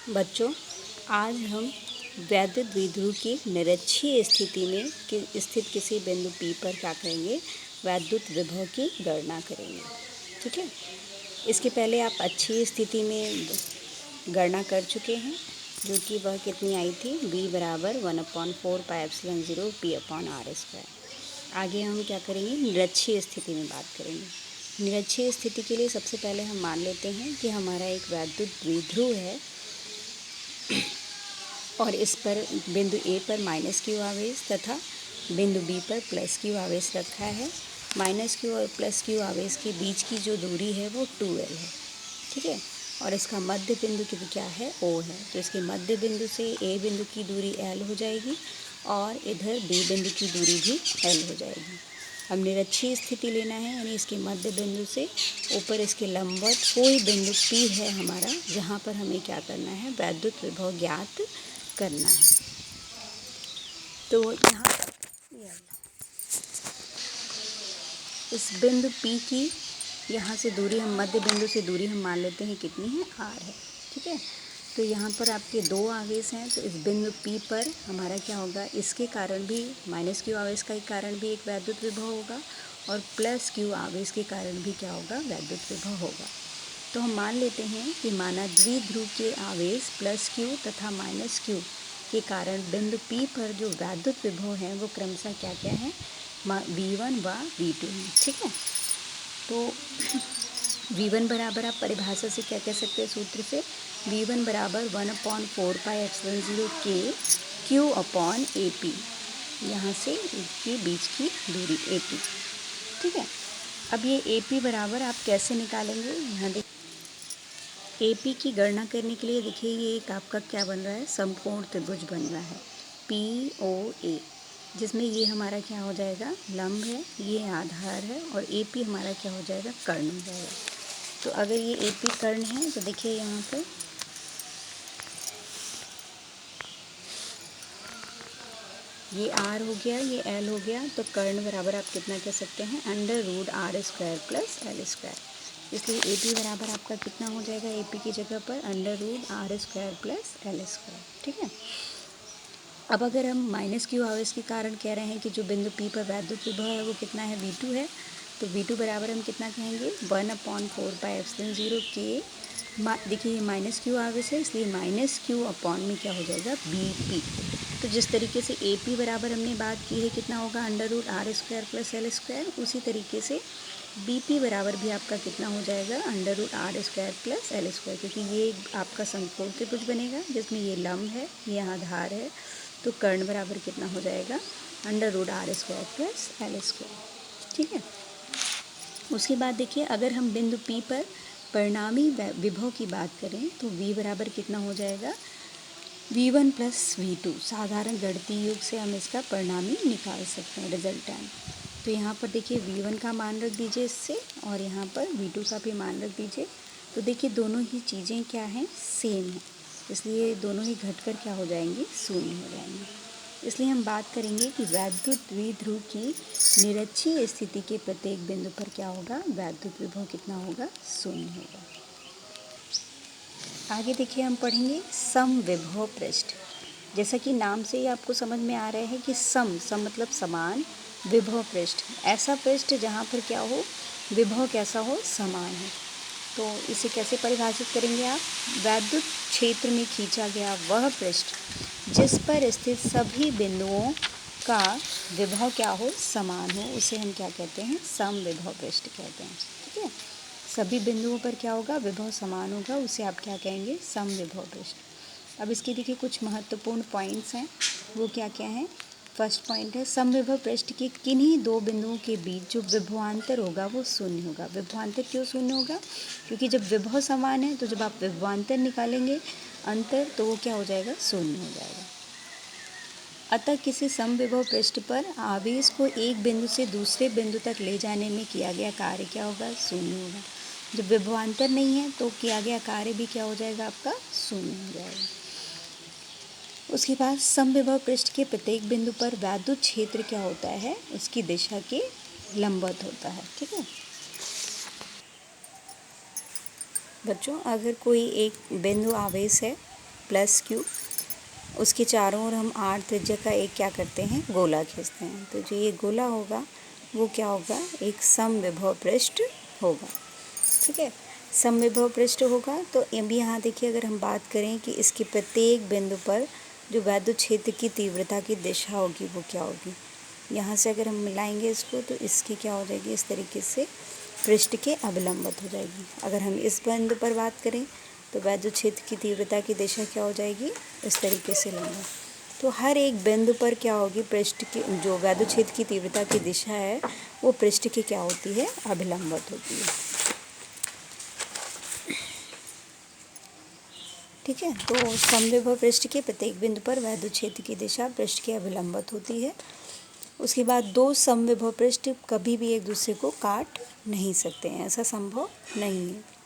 बच्चों, आज हम वैद्युत द्विध्रुव की निरक्षीय स्थिति में स्थित किसी बिंदु P पर क्या करेंगे, वैद्युत विभव की गणना करेंगे। ठीक है। इसके पहले आप अच्छी स्थिति में गणना कर चुके हैं, जो कि वह कितनी आई थी, V बराबर 1/4πε0 P/r²। आगे हम क्या करेंगे, निरक्षीय स्थिति में बात करेंगे। निरक्षीय स्थिति के लिए सबसे पहले हम मान लेते हैं कि हमारा एक वैद्युत द्विध्रुव है और इस पर बिंदु A पर -q आवेश तथा बिंदु B पर +q आवेश रखा है। -q और +q आवेश के बीच की जो दूरी है वो 2L है। ठीक है। और इसका मध्य बिंदु की क्या है, O है। तो इसके मध्य बिंदु से A बिंदु की दूरी L हो जाएगी और इधर B बिंदु की दूरी भी L हो जाएगी। अब निरक्षीय स्थिति लेना है, यानी इसके मध्य बिंदु से ऊपर इसके लंबवत कोई बिंदु P है हमारा, जहाँ पर हमें क्या करना है, वैद्युत विभव ज्ञात करना है। तो यहाँ इस बिंदु P की यहाँ से दूरी, हम मध्य बिंदु से दूरी हम मान लेते हैं कितनी है, R है। ठीक है। तो यहाँ पर आपके दो आवेश हैं, तो इस बिंदु P पर हमारा क्या होगा, इसके कारण भी -q आवेश का कारण भी एक वैद्युत विभव होगा और +q आवेश के कारण भी क्या होगा, वैद्युत विभव होगा। तो हम मान लेते हैं कि माना द्विध्रुव के आवेश +q तथा -q के कारण बिंदु P पर जो वैद्युत विभव है वो क्रमशः क्या क्या है, V1 व V2 है। ठीक है। तो V1 बराबर आप परिभाषा से क्या कह सकते हैं, सूत्र से V1 बराबर 1/4πε0 K Q/AP, यहाँ से इसके बीच की दूरी AP। ठीक है। अब ये AP बराबर आप कैसे निकालेंगे, यहाँ देखिए AP की गणना करने के लिए देखिए ये एक आपका क्या बन रहा है, समकोण त्रिभुज बन रहा है POA, जिसमें ये हमारा क्या हो जाएगा, लंब है, ये आधार है और AP हमारा क्या हो जाएगा, कर्ण हो जाएगा। तो अगर ये AP कर्ण है तो देखिए यहाँ पर ये R हो गया, ये L हो गया, तो कर्ण बराबर आप कितना कह सकते हैं, √R² + L²। इसलिए AP बराबर आपका कितना हो जाएगा, AP की जगह पर √R² + L²। ठीक है। अब अगर हम -q आवेश के कारण कह रहे हैं कि जो बिंदु P पर वैद्युत विभव है वो कितना है, V2 है, तो V2 बराबर हम कितना कहेंगे, 1/4πε0 K, देखिए ये -q आवेश है इसलिए -q/ में क्या हो जाएगा, BP। तो जिस तरीके से AP बराबर हमने बात की है कितना होगा, √R² + L², उसी तरीके से BP बराबर भी आपका कितना हो जाएगा, √R² + L², क्योंकि ये आपका समकोण त्रिभुज बनेगा जिसमें ये लंब है, ये आधार है, तो कर्ण बराबर कितना हो जाएगा, √R² + L²। ठीक है। उसके बाद देखिए अगर हम बिंदु P पर परिणामी विभव की बात करें तो V बराबर कितना हो जाएगा, V1 + V2। साधारण गणितीय योग से हम इसका परिणामी निकाल सकते हैं, रिजल्टेंट। तो यहाँ पर देखिए V1 का मान रख दीजिए इससे और यहाँ पर V2 का भी मान रख दीजिए। तो देखिए दोनों ही चीज़ें क्या हैं, सेम हैं, इसलिए दोनों ही घटकर क्या हो जाएंगे, शून्य हो जाएंगे। इसलिए हम बात करेंगे कि वैद्युत द्विध्रुव की निरक्षीय स्थिति के प्रत्येक बिंदु पर क्या होगा, वैद्युत विभव कितना होगा, शून्य होगा। आगे देखिए हम पढ़ेंगे समविभव पृष्ठ। जैसा कि नाम से ही आपको समझ में आ रहा है कि सम मतलब समान, विभव पृष्ठ ऐसा पृष्ठ जहाँ पर क्या हो, विभव कैसा हो, समान हो। तो इसे कैसे परिभाषित करेंगे आप, वैद्युत क्षेत्र में खींचा गया वह पृष्ठ जिस पर स्थित सभी बिंदुओं का विभव क्या हो, समान हो, उसे हम क्या कहते हैं, समविभव पृष्ठ कहते हैं। ठीक है। सभी बिंदुओं पर क्या होगा, विभव समान होगा, उसे आप क्या कहेंगे, समविभव पृष्ठ। अब इसके देखिए कुछ महत्वपूर्ण पॉइंट्स हैं, वो क्या क्या हैं। फर्स्ट पॉइंट है, समविभव पृष्ठ के किन्हीं दो बिंदुओं के बीच जो विभवांतर होगा वो शून्य होगा। विभवांतर क्यों शून्य होगा, क्योंकि जब विभव समान है तो जब आप विभवांतर निकालेंगे अंतर, तो वो क्या हो जाएगा, शून्य हो जाएगा। अतः किसी समविभव पृष्ठ पर आवेश को एक बिंदु से दूसरे बिंदु तक ले जाने में किया गया कार्य क्या होगा, शून्य होगा। जब विभवांतर नहीं है तो किया गया कार्य भी क्या हो जाएगा, आपका शून्य हो जाएगा। उसके बाद समविभव पृष्ठ के प्रत्येक बिंदु पर वैद्युत क्षेत्र क्या होता है, उसकी दिशा के लंबवत होता है। ठीक है बच्चों, अगर कोई एक बिंदु आवेश है प्लस क्यू, उसके चारों ओर हम r त्रिज्या का एक क्या करते हैं, गोला खींचते हैं। तो जो ये गोला होगा वो क्या होगा, एक समविभव पृष्ठ होगा। ठीक है, समविभव पृष्ठ होगा। तो अभी यहाँ देखिए, अगर हम बात करें कि इसके प्रत्येक बिंदु पर जो वैद्युत क्षेत्र की तीव्रता की दिशा होगी वो क्या होगी, यहाँ से अगर हम मिलाएंगे इसको तो इसकी क्या हो जाएगी, इस तरीके से पृष्ठ के अभिलंबित हो जाएगी। अगर हम इस बिंदु पर बात करें तो वैद्युत क्षेत्र की तीव्रता की दिशा क्या हो जाएगी, इस तरीके से लेंगे। तो हर एक बिंदु पर क्या होगी, पृष्ठ की जो वैद्युत क्षेत्र की तीव्रता की दिशा है वो पृष्ठ की क्या होती है, अभिलंबित होती है। ठीक है, तो समविभव पृष्ठ के प्रत्येक बिंदु पर वैद्युत क्षेत्र की दिशा पृष्ठ के अभिलंबित होती है। उसके बाद दो समविभव पृष्ठ कभी भी एक दूसरे को काट नहीं सकते हैं, ऐसा संभव नहीं है।